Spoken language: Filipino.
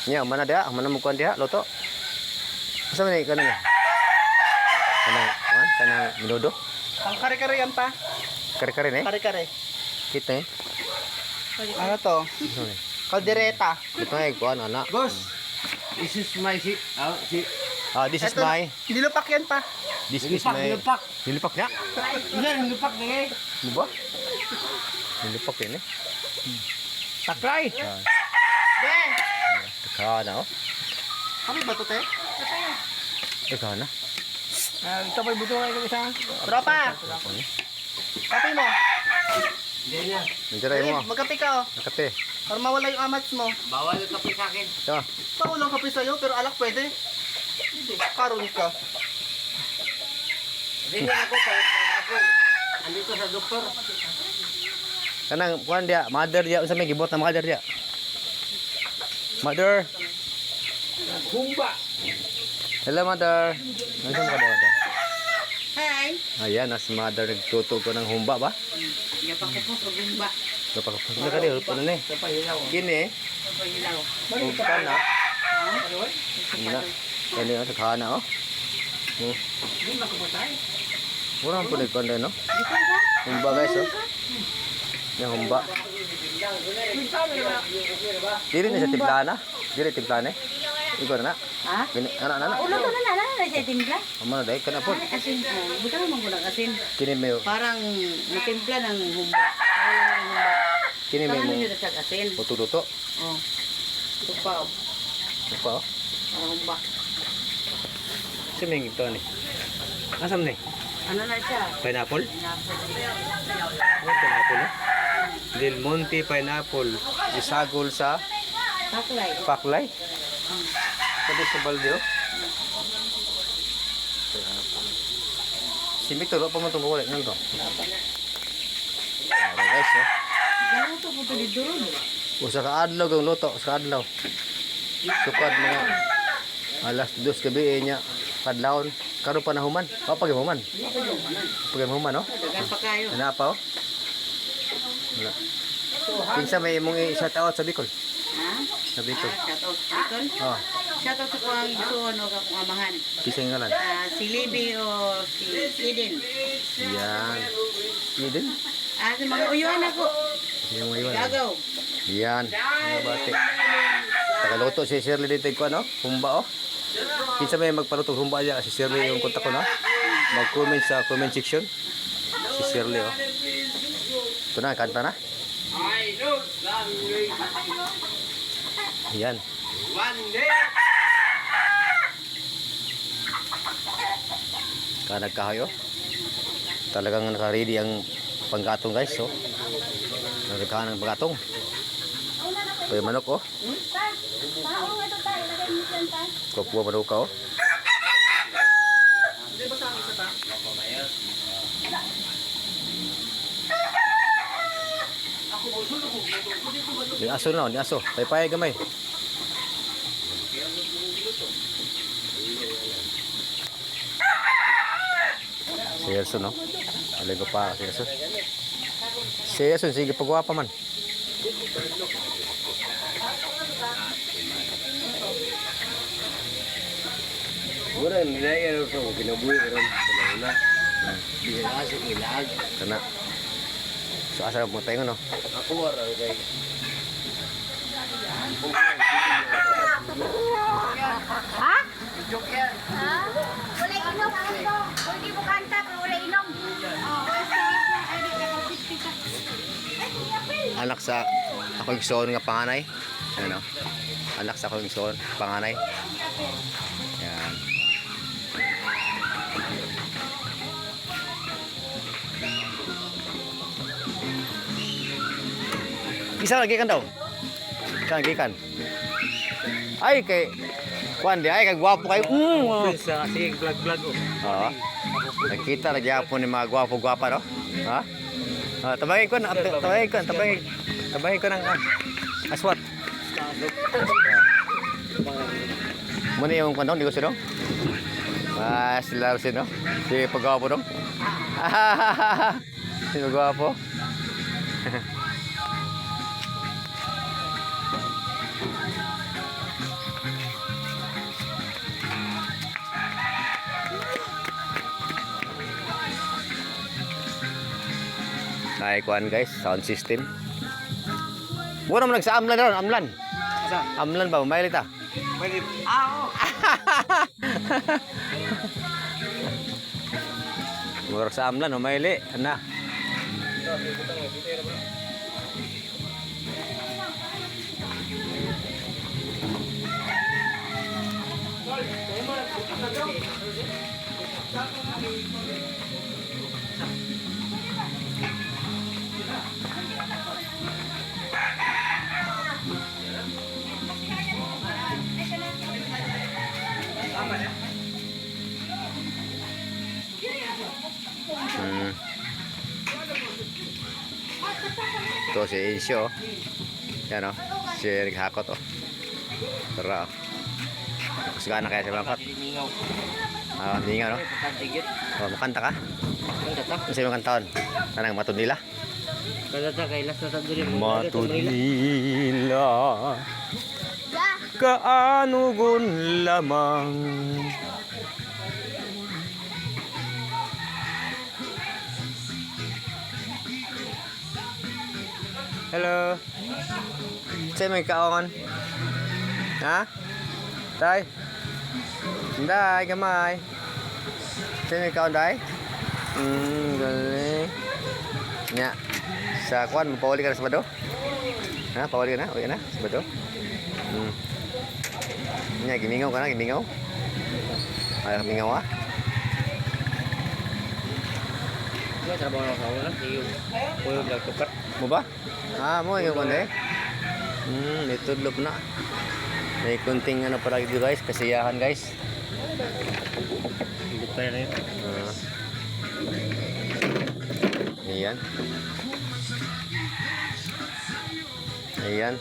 Nya mana dia? Mana mukuan dia? Loto. Asa man ni kanang? Kanang minudo. Ang kare-kare yan pa. Kare-kare ni. Kare-kare. Kita eh. Ano to? Asa ni? Kaldereta. Ito ay kuan ana. Boss, this is my si. This is Eto, my. Nilupak yan pa. This is my. Nilipak na. Nilupak na eh. Ano ba? Nilipak yun eh. Saklay. Be! Teka na oh. Kami ba to, te? Teka na. Ito pa buto kayo kami sa. Tropa! Kape mo. Hindi niya. Nandiyan Dali, mo. magkape ka, oh. Nakate. Para mawala yung amats mo. Bawal yung kape sa akin. Ito. Pakulang kape sa'yo, pero alak pwede. Hindi. Karon ka. Hindi niya ako. Ako. Andito sa doktor. Kanang kuan dia, mother dia unsa may gibot na mother dia. Mother. Humba. Hello mother. Ano ka daw? Hi! Ayan, as mother nagtuto ko ng humba ba? Yapak ko po, humba. Kapag na ka rin, ano ni? Sa pahilaw. Kini, Pahilaw. humba na. Na. Kani oh, taghana oh. Hindi makapatay. Murang po nagkuan rin no? Humba guys oh. Yung humba. Dili na sa timplana. Dili timplana eh. Ikaw na na. Ha? Gini, ana. Ulo to na na sa timpla. Amo na dai kana po. Asin, buta mo manggulang asin. Kini may Parang natimpla ng humba. Wala ng humba. kini may Saan mo nyo nagkag asin? utuduto. Oh. Tupa oh. Apa oh? Parang humba. Siming ito ni. Asam ni? Ano na siya? Pineapple? Oh, pineapple eh. Del Monte pineapple. Isagol sa Paklay. paklay. Pwede sa balde oh. Si Victor, pa mo itong kukulit nyo ito. Para guys oh. Gano'n to po ito dito ron. O sa kaadlaw kang luto, sa kaadlaw. Sukad mga alas 2 gabi niya. Kadlawon. Karon pa nahuman. O pagyahuman. Pagyahuman oh. Dagan pa kayo. Ano pa oh? Wala. Kinsa may imong i-shout out sa Bicol? Ha? Sa Bicol. Shout out. Bicol? Oh, Shout out sa kuwang isuon o kakong amahan. kinsa yung ngalan? Si Libby o si Eden. Yan. Eden? Si mga uyuan ako. Yung mga iwan. Gagaw. Yan. Mga bati. Tagaluto si Shirley dito ko no? Humba oh. Kinsa may magpalutong humba niya si Shirley yung kontak ko no? Mag-comment sa comment section. Si Shirley oh. Ito na, kanta na. Yan. One day. Nagkahayo. Talagang naka-ready ang panggatong guys so. Nagkahan ng panggatong. Ito yung manok oh. Kapwa manok ka oh. Di aso na, di aso. Paypay gamay. Si Elson no. Alay ko pa si Elson. Si Elson sige pagwapa man. Mura nilaya ito ko kinabuhi ron sa una. Biasa ilag. Kana. So asa mo tayo no. Ako wala kay. Ha? Wala inom. Hindi mo kanta, pero wala inom. Anak sa akong igsoon nga panganay. Ano? Anak sa akong igsoon panganay. Yan. Isa lagi kan daw. Isa lagi kan. Ay kay kuan di ay kay gwapo kay. Sa kasi vlog oh. Oo. Nakita na gyapon ni mga gwapo-gwapa no. Ha? Tabagay ko na, tabagay ko ng aswat. Muna yung kandong, di ko sinong? Sila sino? Si pagwapo dong? Si pagwapo? Ay, kuan guys, sound system. Mura mo nagsa amlan ron, amlan. Asa? Amlan ba, maili ta? Pwede. Oo. Mura sa amlan, maili. Ana. Ito si Insyo. Yan o. Si Hakot o. Tara o. Kusgana kaya si Makot. Ah, hindi nga no? Oh, makanta ka? Ano sa'yo makantaon? Tanang matundila? Matundila kaanugon lamang. Hello. Sa'yo may kaongan? Ha? Tay? Day, gamay. Sa'yo may kaon, Day? Galing. Nya. Sa kuan, mapawali ka na sa bado? Ha? Pawali ka na? Uwi na? Sa bado? Nya, gimingaw ka na? Gimingaw? Ay, gimingaw ha? May trabaho na sa una. Puyo nagtukat. Mo ba? Ah, mo yung kundi? May tudlop na. May kunting ano pala dito guys, kasiyahan guys. Hindi pa rin. Ayan. Ayan.